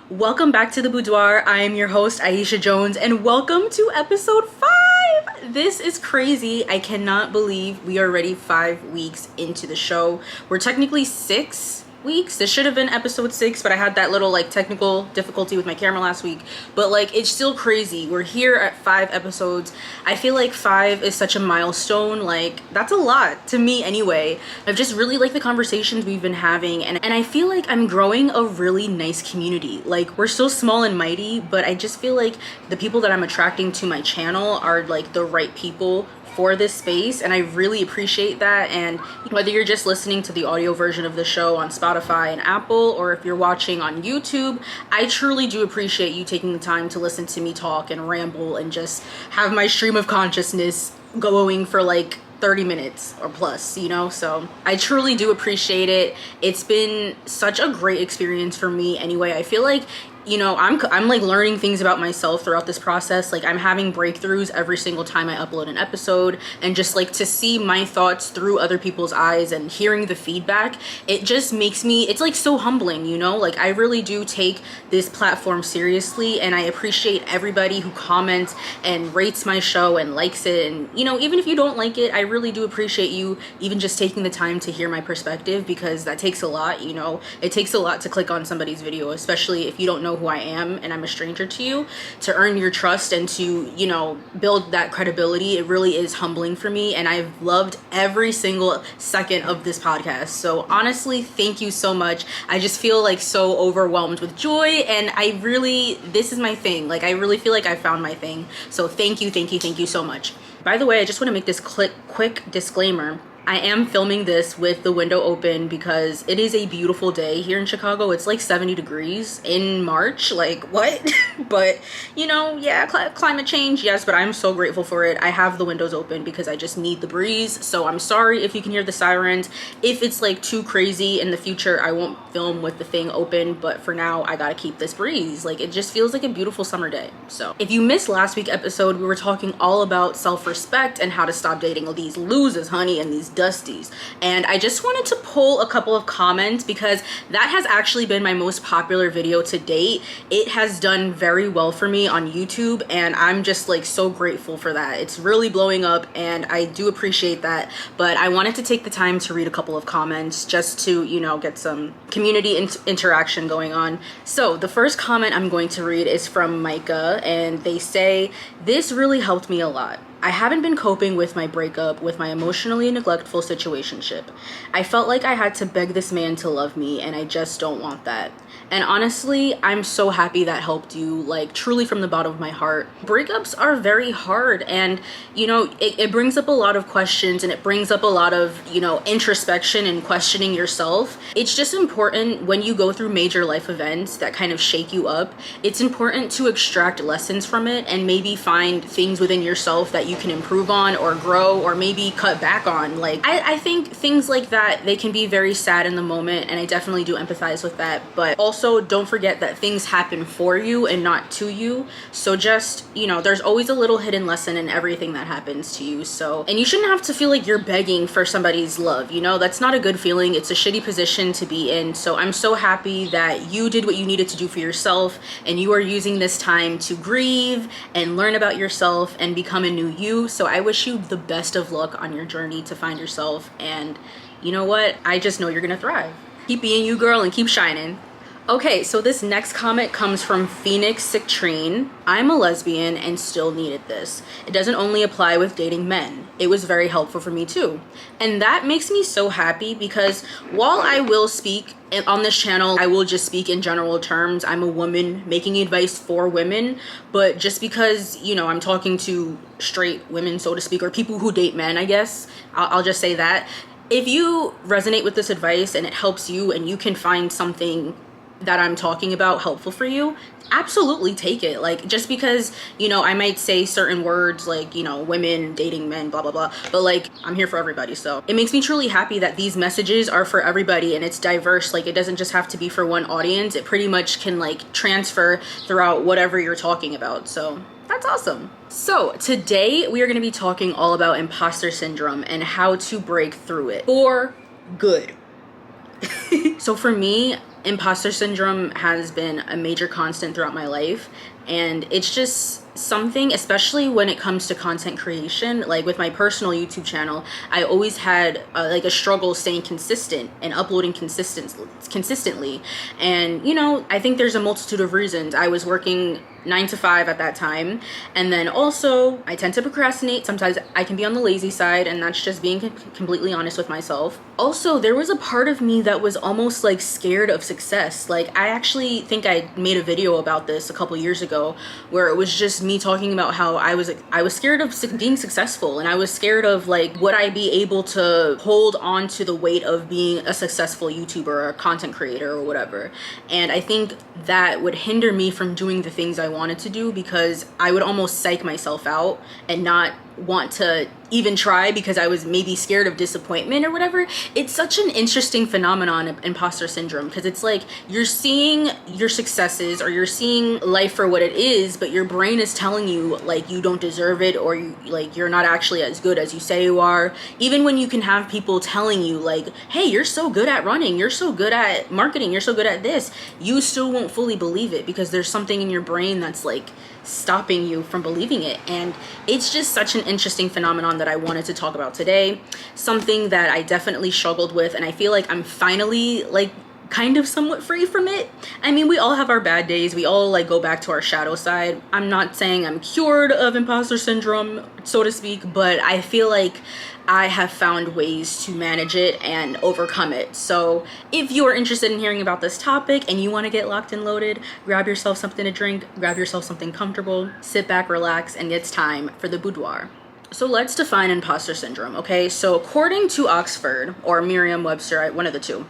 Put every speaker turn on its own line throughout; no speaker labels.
Welcome back to the Boudoir. I am your host, Aisha Jones, and welcome to episode 5. This is crazy. I cannot believe we are already 5 weeks into the show. We're technically 6 weeks. This should have been episode 6, but I had that little technical difficulty with my camera last week. But it's still crazy. We're here at 5 episodes. I feel like 5 is such a milestone. That's a lot to me anyway. I've just really liked the conversations we've been having, and I feel like I'm growing a really nice community. We're still small and mighty, but I just feel like the people that I'm attracting to my channel are the right people for this space, and I really appreciate that. And whether you're just listening to the audio version of the show on Spotify and Apple, or if you're watching on YouTube, I truly do appreciate you taking the time to listen to me talk and ramble and just have my stream of consciousness going for 30 minutes or plus, so I truly do appreciate it. It's been such a great experience for me anyway. I feel like I'm learning things about myself throughout this process. I'm having breakthroughs every single time I upload an episode, and just to see my thoughts through other people's eyes and hearing the feedback, it just makes me, it's so humbling, I really do take this platform seriously, and I appreciate everybody who comments and rates my show and likes it. And even if you don't like it, I really do appreciate you even just taking the time to hear my perspective, because that takes a lot. It takes a lot to click on somebody's video, especially if you don't know who I am and I'm a stranger to you, to earn your trust and to build that credibility. It really is humbling for me, and I've loved every single second of this podcast. So honestly, thank you so much. I just feel so overwhelmed with joy, and this is my thing. I really feel like I found my thing. So thank you so much. By the way, I just want to make this quick disclaimer. I am filming this with the window open because it is a beautiful day here in Chicago. It's 70 degrees in March. What? But, yeah, climate change, yes, but I'm so grateful for it. I have the windows open because I just need the breeze. So I'm sorry if you can hear the sirens. If it's too crazy in the future, I won't film with the thing open. But for now, I gotta keep this breeze. It just feels like a beautiful summer day. So if you missed last week's episode, we were talking all about self-respect and how to stop dating all these losers, honey, and these dusties. And I just wanted to pull a couple of comments because that has actually been my most popular video to date. It has done very well for me on YouTube, and I'm just so grateful for that. It's really blowing up, and I do appreciate that. But I wanted to take the time to read a couple of comments just to get some community interaction going on. So the first comment I'm going to read is from Micah, and they say, "This really helped me a lot. I haven't been coping with my breakup with my emotionally neglectful situationship. I felt like I had to beg this man to love me, and I just don't want that." And honestly, I'm so happy that helped you, truly from the bottom of my heart. Breakups are very hard, and it brings up a lot of questions, and it brings up a lot of introspection and questioning yourself. It's just important when you go through major life events that kind of shake you up. It's important to extract lessons from it and maybe find things within yourself that you can improve on or grow or maybe cut back on. I think things like that, they can be very sad in the moment, and I definitely do empathize with that. But also, don't forget that things happen for you and not to you. So just, there's always a little hidden lesson in everything that happens to you. So, and you shouldn't have to feel like you're begging for somebody's love. That's not a good feeling. It's a shitty position to be in. So I'm so happy that you did what you needed to do for yourself, and you are using this time to grieve and learn about yourself and become a new you. So I wish you the best of luck on your journey to find yourself. And you know what? I just know you're gonna thrive. Keep being you, girl, and keep shining. Okay, so this next comment comes from Phoenix Citrine. "I'm a lesbian and still needed this. It doesn't only apply with dating men. It was very helpful for me too." And that makes me so happy, because while I will speak on this channel, I will just speak in general terms. I'm a woman making advice for women, but just because, I'm talking to straight women, so to speak, or people who date men, I guess, I'll just say that. If you resonate with this advice and it helps you and you can find something that I'm talking about helpful for you, absolutely take it. Just because I might say certain words women dating men, blah blah blah, but I'm here for everybody. So it makes me truly happy that these messages are for everybody, and it's diverse. It doesn't just have to be for one audience. It pretty much can transfer throughout whatever you're talking about. So that's awesome. So today we are going to be talking all about imposter syndrome and how to break through it for good. So for me, Imposter syndrome has been a major constant throughout my life, and it's just something, especially when it comes to content creation. Like with my personal YouTube channel, I always had like a struggle staying consistent and uploading consistently. And you know, I think there's a multitude of reasons. I was working 9 to 5 at that time, and then also I tend to procrastinate. Sometimes I can be on the lazy side, and that's just being completely honest with myself. Also, there was a part of me that was almost like scared of success. Like, I actually think I made a video about this a couple years ago, where it was just me talking about how I was scared of being successful, and I was scared of like, would I be able to hold on to the weight of being a successful YouTuber or a content creator or whatever. And I think that would hinder me from doing the things I wanted to do, because I would almost psych myself out and not want to even try because I was maybe scared of disappointment or whatever. It's such an interesting phenomenon, imposter syndrome, because it's like you're seeing your successes or you're seeing life for what it is, but your brain is telling you like you don't deserve it, or you're not actually as good as you say you are. Even when you can have people telling you like, hey, you're so good at running, you're so good at marketing, you're so good at this, you still won't fully believe it because there's something in your brain that's like stopping you from believing it. And it's just such an interesting phenomenon that I wanted to talk about today. Something that I definitely struggled with, and I feel like I'm finally like kind of somewhat free from it. I mean, we all have our bad days. We all like go back to our shadow side. I'm not saying I'm cured of imposter syndrome, so to speak, but I feel like I have found ways to manage it and overcome it. So if you're interested in hearing about this topic and you want to get locked and loaded, grab yourself something to drink, grab yourself something comfortable, sit back, relax, and it's time for the boudoir. So let's define imposter syndrome, okay? So according to Oxford or Merriam-Webster, one of the two,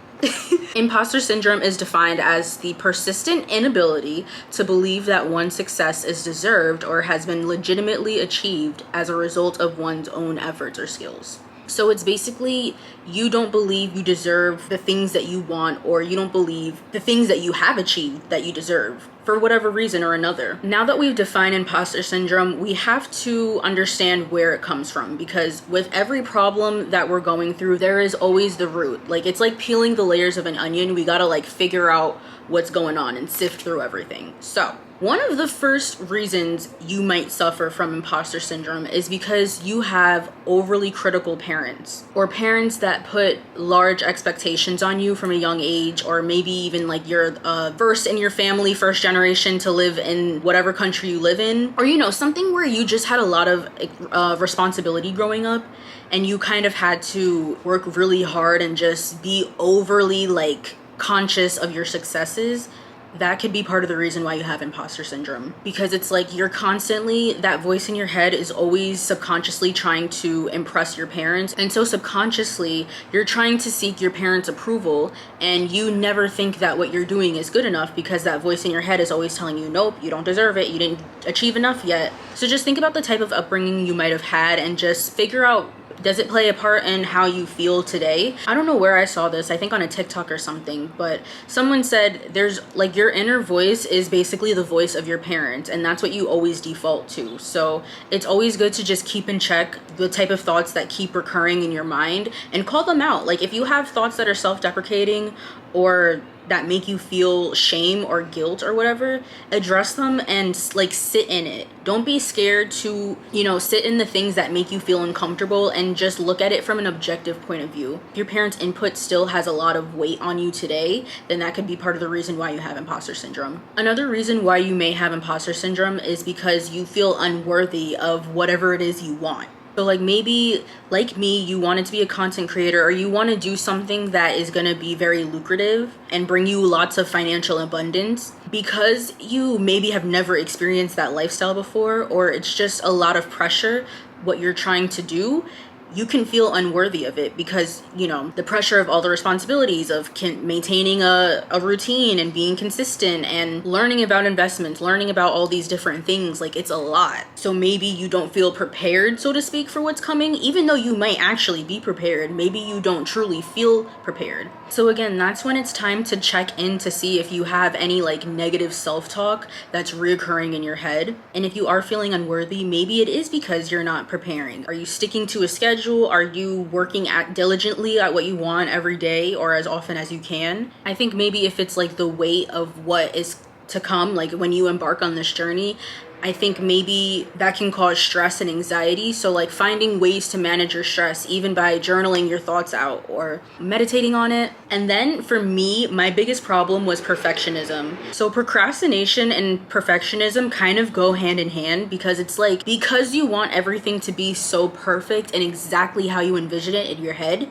imposter syndrome is defined as the persistent inability to believe that one's success is deserved or has been legitimately achieved as a result of one's own efforts or skills. So it's basically you don't believe you deserve the things that you want, or you don't believe the things that you have achieved that you deserve for whatever reason or another. Now that we've defined imposter syndrome, we have to understand where it comes from, because with every problem that we're going through, there is always the root. Like, it's like peeling the layers of an onion. We gotta like figure out what's going on and sift through everything. So one of the first reasons you might suffer from imposter syndrome is because you have overly critical parents, or parents that put large expectations on you from a young age, or maybe even like you're first in your family, first generation to live in whatever country you live in, or you know, something where you just had a lot of responsibility growing up, and you kind of had to work really hard and just be overly like conscious of your successes. That could be part of the reason why you have imposter syndrome, because it's like you're constantly, that voice in your head is always subconsciously trying to impress your parents, and so subconsciously you're trying to seek your parents' approval, and you never think that what you're doing is good enough because that voice in your head is always telling you, nope, you don't deserve it, you didn't achieve enough yet. So just think about the type of upbringing you might have had and just figure out, does it play a part in how you feel today? I don't know where I saw this, I think on a TikTok or something, but someone said there's like your inner voice is basically the voice of your parents, and that's what you always default to. So it's always good to just keep in check the type of thoughts that keep recurring in your mind and call them out. Like if you have thoughts that are self-deprecating or that make you feel shame or guilt or whatever, address them and like sit in it. Don't be scared to, you know, sit in the things that make you feel uncomfortable and just look at it from an objective point of view. If your parents' input still has a lot of weight on you today, then that could be part of the reason why you have imposter syndrome. Another reason why you may have imposter syndrome is because you feel unworthy of whatever it is you want. So like maybe like me, you wanted to be a content creator, or you want to do something that is going to be very lucrative and bring you lots of financial abundance, because you maybe have never experienced that lifestyle before, or it's just a lot of pressure what you're trying to do. You can feel unworthy of it because, you know, the pressure of all the responsibilities of maintaining a routine and being consistent and learning about investments, learning about all these different things, like it's a lot. So maybe you don't feel prepared, so to speak, for what's coming, even though you might actually be prepared. Maybe you don't truly feel prepared. So again, that's when it's time to check in to see if you have any like negative self-talk that's reoccurring in your head. And if you are feeling unworthy, maybe it is because you're not preparing. Are you sticking to a schedule? schedule? Are you working at diligently at what you want every day or as often as you can? I think maybe if it's like the weight of what is to come, like when you embark on this journey, I think maybe that can cause stress and anxiety. So like finding ways to manage your stress, even by journaling your thoughts out or meditating on it. And then for me, my biggest problem was perfectionism. So procrastination and perfectionism kind of go hand in hand, because it's like, because you want everything to be so perfect and exactly how you envision it in your head,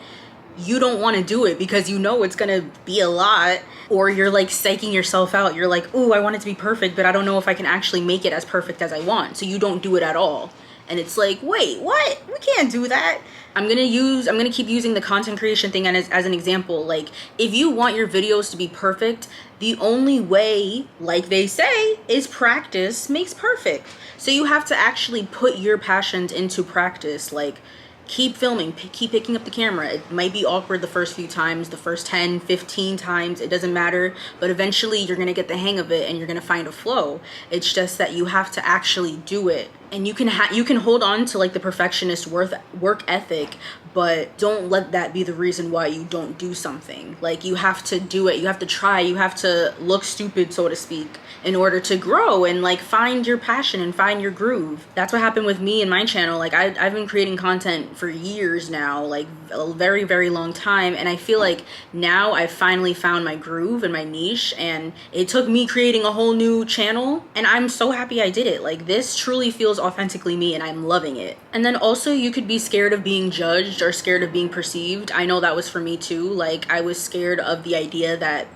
you don't want to do it because you know it's gonna be a lot, or you're like psyching yourself out. You're like, ooh, I want it to be perfect, but I don't know if I can actually make it as perfect as I want. So you don't do it at all. And it's like, wait, what? We can't do that. I'm gonna keep using the content creation thing as an example. Like, if you want your videos to be perfect, the only way, like they say, is practice makes perfect. So you have to actually put your passions into practice. Like, keep filming, keep picking up the camera. It might be awkward the first few times, the first 10, 15 times, it doesn't matter, but eventually you're gonna get the hang of it and you're gonna find a flow. It's just that you have to actually do it. And you can hold on to like the perfectionist work ethic, but don't let that be the reason why you don't do something. Like, you have to do it, you have to try, you have to look stupid, so to speak, in order to grow and like find your passion and find your groove. That's what happened with me and my channel. Like, I've been creating content for years now, like a very, very long time, and I feel like now I've finally found my groove and my niche, and it took me creating a whole new channel, and I'm so happy I did it. Like, this truly feels authentically me and I'm loving it. And then also, you could be scared of being judged or scared of being perceived. I know that was for me too. Like, I was scared of the idea that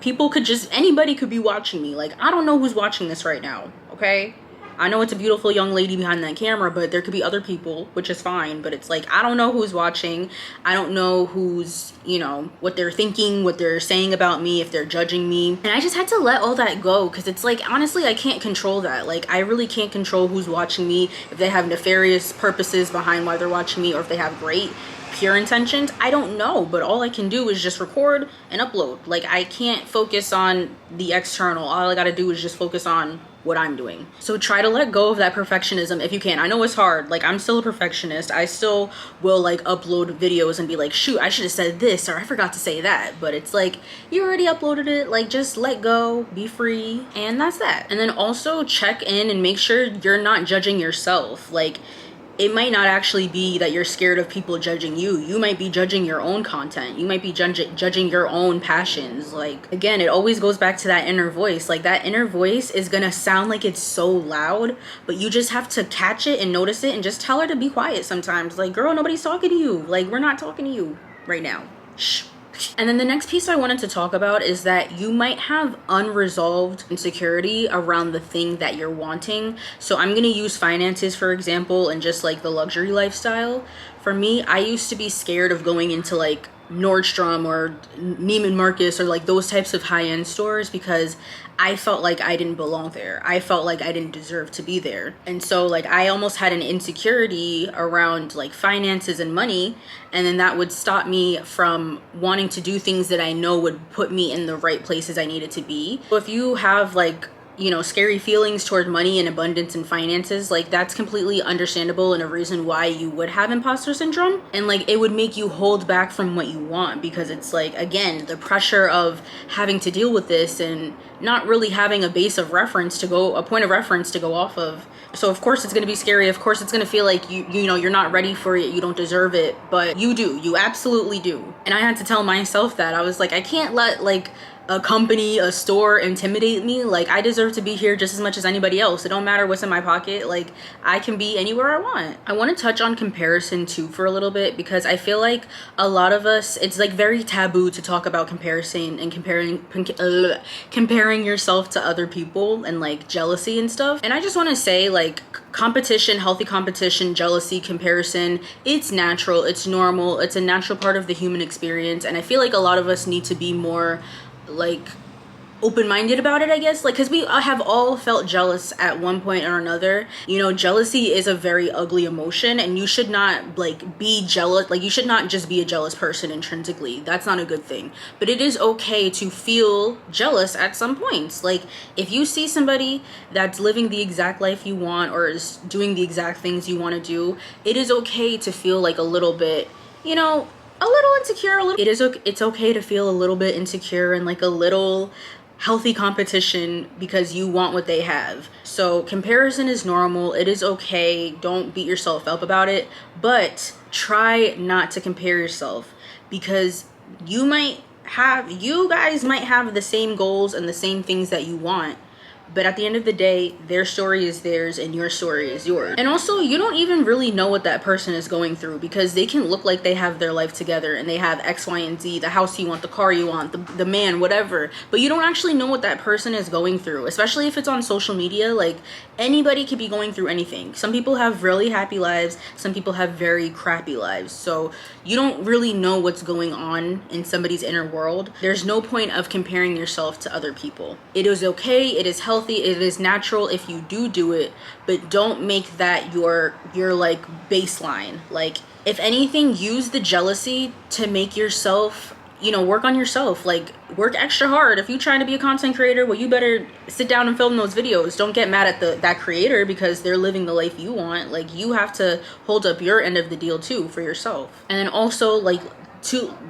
anybody could be watching me. Like, I don't know who's watching this right now, okay? I know it's a beautiful young lady behind that camera, but there could be other people, which is fine. But it's like, I don't know who's watching. I don't know who's, what they're thinking, what they're saying about me, if they're judging me. And I just had to let all that go, because it's like, honestly, I can't control that. Like, I really can't control who's watching me, if they have nefarious purposes behind why they're watching me, or if they have great pure intentions. I don't know, but all I can do is just record and upload. Like, I can't focus on the external. All I gotta do is just focus on what I'm doing. So try to let go of that perfectionism if you can. I know it's hard. Like, I'm still a perfectionist. I still will like upload videos and be like, shoot, I should have said this, or I forgot to say that. But it's like, you already uploaded it. Like, just let go, be free, and that's that. And then also check in and make sure you're not judging yourself. Like, it might not actually be that you're scared of people judging you. You might be judging your own content. You might be judging your own passions. Like, again, it always goes back to that inner voice. Like, that inner voice is gonna sound like it's so loud, but you just have to catch it and notice it and just tell her to be quiet sometimes. Like, girl, nobody's talking to you. Like, we're not talking to you right now. Shh. And then the next piece I wanted to talk about is that you might have unresolved insecurity around the thing that you're wanting. So I'm going to use finances, for example, and just like the luxury lifestyle. For me, I used to be scared of going into like Nordstrom or Neiman Marcus or like those types of high-end stores, because I felt like I didn't belong there. I felt like I didn't deserve to be there. And so like I almost had an insecurity around like finances and money, and then that would stop me from wanting to do things that I know would put me in the right places I needed to be. So if you have like, scary feelings toward money and abundance and finances, like that's completely understandable and a reason why you would have imposter syndrome. And like it would make you hold back from what you want, because it's like, again, the pressure of having to deal with this and not really having a point of reference to go off of. So of course it's going to be scary. Of course it's going to feel like you're not ready for it. You don't deserve it, but you absolutely do. And I had to tell myself that. I was like, I can't let like a company, a store intimidate me. Like, I deserve to be here just as much as anybody else. It don't matter what's in my pocket. Like, I can be anywhere I want. I want to touch on comparison too for a little bit, because I feel like a lot of us, it's like very taboo to talk about comparison and comparing yourself to other people and like jealousy and stuff. And I just want to say, like, competition, healthy competition, jealousy, comparison, it's natural, it's normal, it's a natural part of the human experience. And I feel like a lot of us need to be more like open-minded about it, I guess, like, because we have all felt jealous at one point or another. You know, jealousy is a very ugly emotion, and you should not like be jealous. Like, you should not just be a jealous person intrinsically. That's not a good thing. But it is okay to feel jealous at some points. Like, if you see somebody that's living the exact life you want or is doing the exact things you want to do, it is okay to feel like a little bit, you know, a little insecure. It's okay to feel a little bit insecure and like a little healthy competition because you want what they have. So comparison is normal. It is okay. Don't beat yourself up about it, but try not to compare yourself, because you guys might have the same goals and the same things that you want. But at the end of the day, their story is theirs and your story is yours. And also, you don't even really know what that person is going through, because they can look like they have their life together and they have X, Y, and Z, the house you want, the car you want, the man, whatever. But you don't actually know what that person is going through, especially if it's on social media. Like, anybody could be going through anything. Some people have really happy lives. Some people have very crappy lives. So you don't really know what's going on in somebody's inner world. There's no point of comparing yourself to other people. It is okay. It is healthy. It is natural if you do it, but don't make that your like baseline. Like, if anything, use the jealousy to make yourself, you know, work on yourself. Like, work extra hard. If you're trying to be a content creator, well, you better sit down and film those videos. Don't get mad at that creator because they're living the life you want. Like, you have to hold up your end of the deal too for yourself. And then also, like,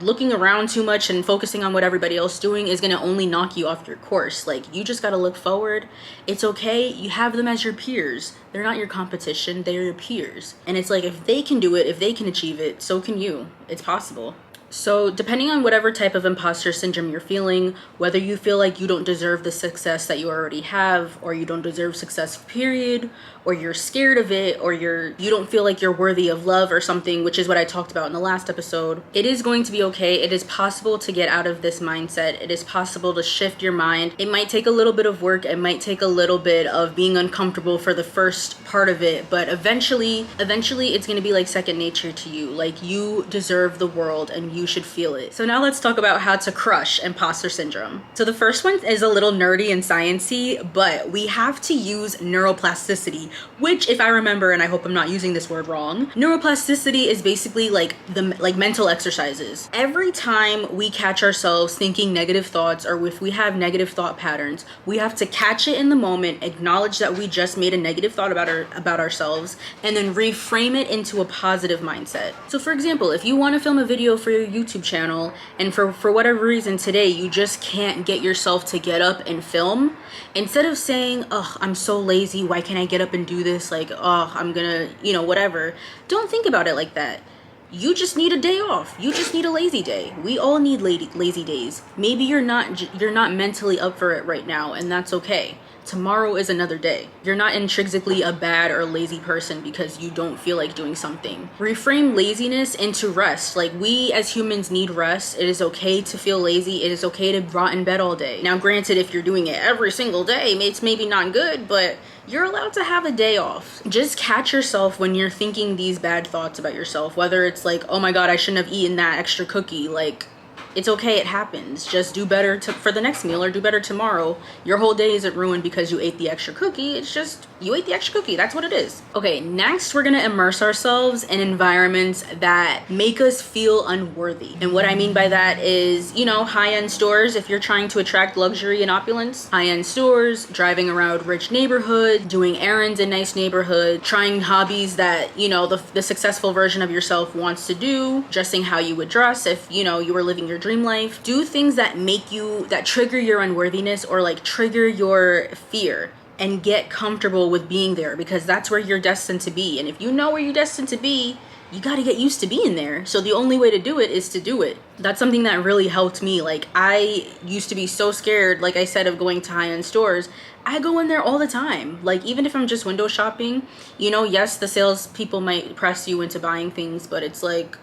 looking around too much and focusing on what everybody else is doing is going to only knock you off your course. Like, you just got to look forward. It's okay. You have them as your peers. They're not your competition. They're your peers. And it's like, if they can do it, if they can achieve it, so can you. It's possible. So depending on whatever type of imposter syndrome you're feeling, whether you feel like you don't deserve the success that you already have, or you don't deserve success, period, or you're scared of it, or you don't feel like you're worthy of love or something, which is what I talked about in the last episode, it is going to be okay. It is possible to get out of this mindset. It is possible to shift your mind. It might take a little bit of work. It might take a little bit of being uncomfortable for the first part of it, but eventually it's going to be like second nature to you. Like, you deserve the world and you should feel it. So now let's talk about how to crush imposter syndrome. So the first one is a little nerdy and sciencey, but we have to use neuroplasticity, which, if I remember, and I hope I'm not using this word wrong, neuroplasticity is basically like mental exercises. Every time we catch ourselves thinking negative thoughts, or if we have negative thought patterns, we have to catch it in the moment, acknowledge that we just made a negative thought about ourselves, and then reframe it into a positive mindset. So for example, if you want to film a video for your YouTube channel, and for whatever reason today you just can't get yourself to get up and film, instead of saying, oh, I'm so lazy, why can't I get up and do this? Like, oh, I'm gonna, whatever. Don't think about it like that. You just need a day off. You just need a lazy day. We all need lazy days. Maybe you're not mentally up for it right now, and that's okay. Tomorrow is another day. You're not intrinsically a bad or lazy person because you don't feel like doing something. Reframe laziness into rest. Like, we as humans need rest. It is okay to feel lazy. It is okay to rot in bed all day. Now, granted, if you're doing it every single day, it's maybe not good, but you're allowed to have a day off. Just catch yourself when you're thinking these bad thoughts about yourself, whether it's like, oh my God, I shouldn't have eaten that extra cookie. Like, it's okay, it happens. Just do better for the next meal, or do better tomorrow. Your whole day isn't ruined because you ate the extra cookie. It's just, you ate the extra cookie. That's what it is. Okay, next we're gonna immerse ourselves in environments that make us feel unworthy. And what I mean by that is, high-end stores, if you're trying to attract luxury and opulence. High-end stores, driving around rich neighborhoods, doing errands in nice neighborhoods, trying hobbies that, the successful version of yourself wants to do, dressing how you would dress if, you were living your dream life. Do things that trigger your unworthiness, or like trigger your fear, and get comfortable with being there, because that's where you're destined to be. And if you know where you're destined to be, you got to get used to being there. So the only way to do it is to do it. That's something that really helped me. Like, I used to be so scared, like I said, of going to high-end stores. I go in there all the time. Like, even if I'm just window shopping, yes, the sales people might press you into buying things, but it's like,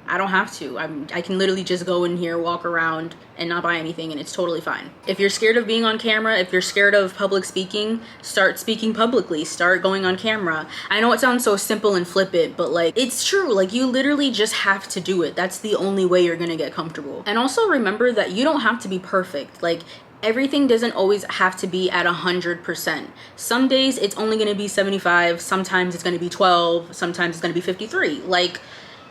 I don't have to. I can literally just go in here, walk around, and not buy anything, and it's totally fine. If you're scared of being on camera, if you're scared of public speaking, start speaking publicly. Start going on camera. I know it sounds so simple and flippant, but like, it's true. Like, you literally just have to do it. That's the only way you're gonna get comfortable. And also remember that you don't have to be perfect. Like, Everything doesn't always have to be at 100%. Some days it's only going to be 75, sometimes it's going to be 12, sometimes it's going to be 53. Like,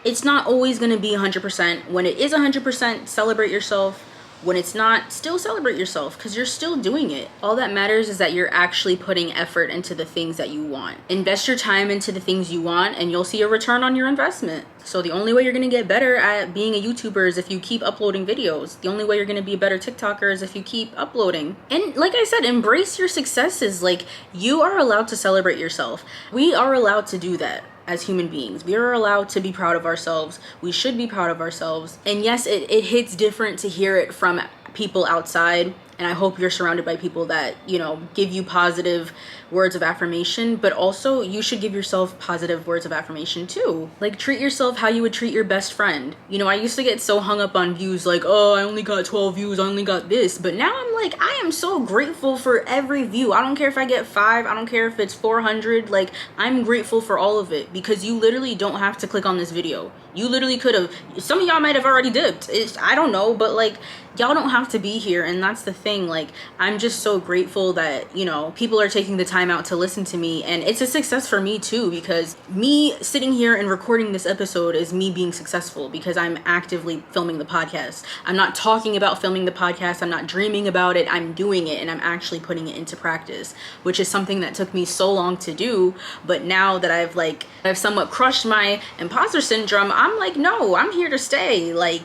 it's not always going to be 100%. When it is 100%, celebrate yourself. When it's not, still celebrate yourself, because you're still doing it. All that matters is that you're actually putting effort into the things that you want. Invest your time into the things you want, and you'll see a return on your investment. So the only way you're going to get better at being a YouTuber is if you keep uploading videos. The only way you're going to be a better TikToker is if you keep uploading. And like I said, embrace your successes. Like, you are allowed to celebrate yourself. We are allowed to do that. As human beings, we are allowed to be proud of ourselves. We should be proud of ourselves. And yes, it hits different to hear it from people outside. And I hope you're surrounded by people that, you know, give you positive words of affirmation, but also you should give yourself positive words of affirmation too. Like, treat yourself how you would treat your best friend. You know, I used to get so hung up on views, like, oh, I only got 12 views, I only got this. But now I'm like, I am so grateful for every view. I don't care if I get 5, I don't care if it's 400. Like, I'm grateful for all of it, because you literally don't have to click on this video. You literally could have. Some of y'all might have already dipped. I don't know, but like, y'all don't have to be here. And that's the thing. Like, I'm just so grateful that, you know, people are taking the time out to listen to me. And it's a success for me too, because me sitting here and recording this episode is me being successful, because I'm actively filming the podcast. I'm not talking about filming the podcast. I'm not dreaming about it. I'm doing it, and I'm actually putting it into practice, which is something that took me so long to do. But now that I've somewhat crushed my imposter syndrome, I'm like, no, I'm here to stay. Like,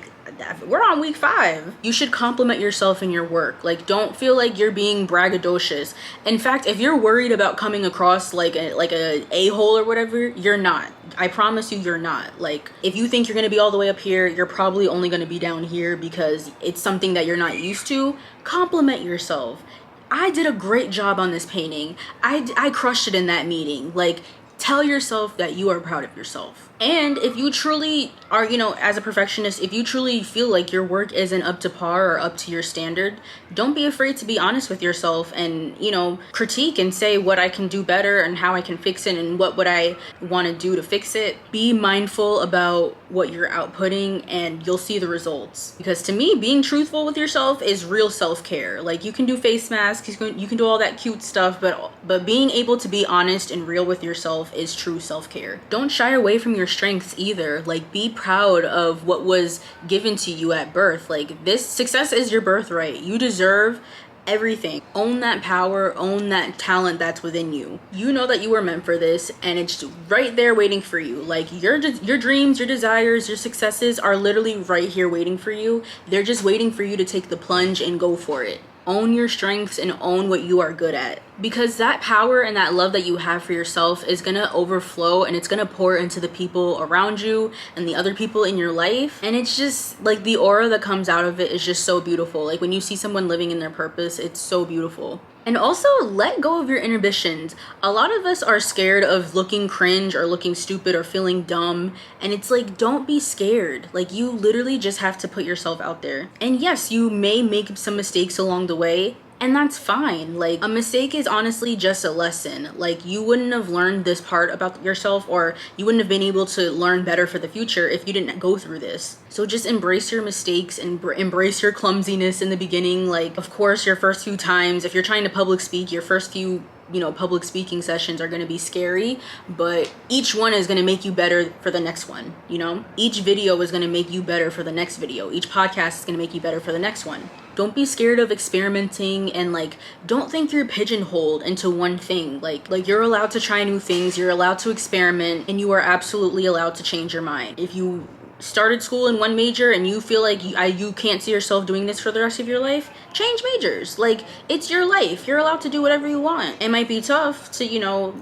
we're on week 5. You should compliment yourself in your work. Like, don't feel like you're being braggadocious. In fact, if you're worried about coming across like a a-hole or whatever, you're not. I promise you, you're not. Like, if you think you're going to be all the way up here, you're probably only going to be down here because it's something that you're not used to. Compliment yourself. I did a great job on this painting. I crushed it in that meeting. Like, tell yourself that you are proud of yourself. And if you truly are, you know, as a perfectionist, if you truly feel like your work isn't up to par or up to your standard, don't be afraid to be honest with yourself and, you know, critique and say what I can do better and how I can fix it and what would I want to do to fix it. Be mindful about what you're outputting, and you'll see the results. Because to me, being truthful with yourself is real self-care. Like, you can do face masks, you can do all that cute stuff, but being able to be honest and real with yourself is true self-care. Don't shy away from your strengths either. Like, be proud of what was given to you at birth. Like, this success is your birthright. You deserve everything. Own that power, own that talent that's within you. You know that you were meant for this, and it's right there waiting for you. Like, your dreams, your desires, your successes are literally right here waiting for you. They're just waiting for you to take the plunge and go for it. Own your strengths and own what you are good at, because that power and that love that you have for yourself is gonna overflow, and it's gonna pour into the people around you and the other people in your life. And it's just like, the aura that comes out of it is just so beautiful. Like, when you see someone living in their purpose, it's so beautiful. And also, let go of your inhibitions. A lot of us are scared of looking cringe or looking stupid or feeling dumb. And it's like, don't be scared. Like, you literally just have to put yourself out there. And yes, you may make some mistakes along the way, and that's fine. Like, a mistake is honestly just a lesson. Like, you wouldn't have learned this part about yourself, or you wouldn't have been able to learn better for the future if you didn't go through this. So just embrace your mistakes and embrace your clumsiness in the beginning. Like, of course, your first few times, if you're trying to public speak, your first few, you know, public speaking sessions are going to be scary, but each one is going to make you better for the next one. You know, each video is going to make you better for the next video. Each podcast is going to make you better for the next one. Don't be scared of experimenting, and like, don't think you're pigeonholed into one thing. Like you're allowed to try new things, you're allowed to experiment, and you are absolutely allowed to change your mind. If you started school in one major and you feel like you can't see yourself doing this for the rest of your life, change majors. Like, it's your life. You're allowed to do whatever you want. It might be tough to, you know,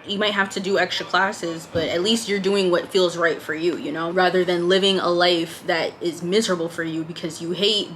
you might have to do extra classes, but at least you're doing what feels right for you, you know, rather than living a life that is miserable for you because you hate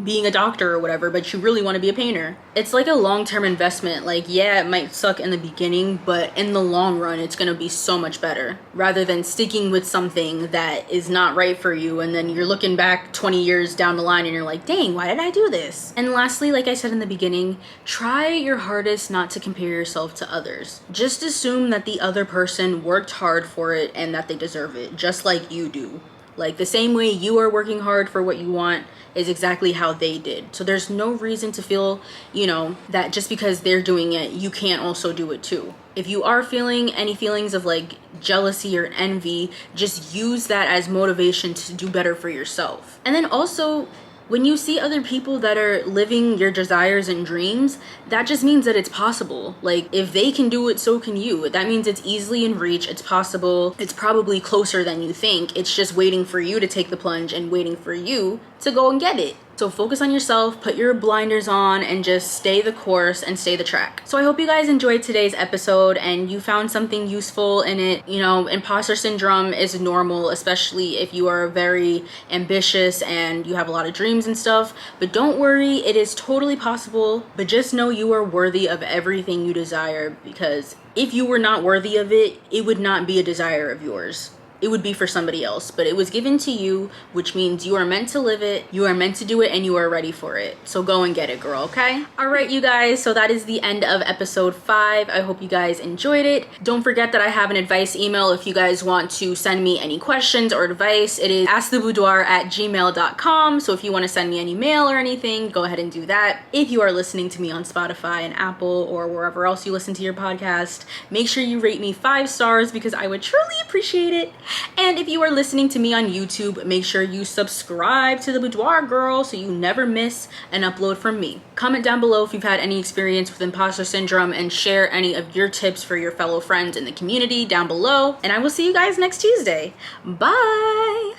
being a doctor or whatever, but you really want to be a painter. It's like a long-term investment. Like, yeah, it might suck in the beginning, but in the long run, it's going to be so much better, rather than sticking with something that is not right for you. And then you're looking back 20 years down the line and you're like, dang, why did I do this? And lastly, like I said in the beginning, try your hardest not to compare yourself to others. Just assume that the other person worked hard for it and that they deserve it, just like you do. Like the same way you are working hard for what you want is exactly how they did. So there's no reason to feel, you know, that just because they're doing it, you can't also do it too. If you are feeling any feelings of like jealousy or envy, just use that as motivation to do better for yourself. And then also, when you see other people that are living your desires and dreams, that just means that it's possible. Like, if they can do it, so can you. That means it's easily in reach, it's possible, it's probably closer than you think. It's just waiting for you to take the plunge and waiting for you to go and get it. So focus on yourself, put your blinders on, and just stay the course and stay the track. So I hope you guys enjoyed today's episode and you found something useful in it. You know, imposter syndrome is normal, especially if you are very ambitious and you have a lot of dreams and stuff. But don't worry, it is totally possible. But just know you are worthy of everything you desire, because if you were not worthy of it, it would not be a desire of yours. It would be for somebody else, but it was given to you, which means you are meant to live it, you are meant to do it, and you are ready for it. So go and get it, girl, okay? All right, you guys, so that is the end of episode 5. I hope you guys enjoyed it. Don't forget that I have an advice email if you guys want to send me any questions or advice. It is asktheboudoir@gmail.com. So if you want to send me any mail or anything, go ahead and do that. If you are listening to me on Spotify and Apple or wherever else you listen to your podcast, make sure you rate me 5 stars because I would truly appreciate it. And if you are listening to me on YouTube, make sure you subscribe to the Boudoir, girl, so you never miss an upload from me. Comment down below if you've had any experience with imposter syndrome and share any of your tips for your fellow friends in the community down below. And I will see you guys next Tuesday. Bye!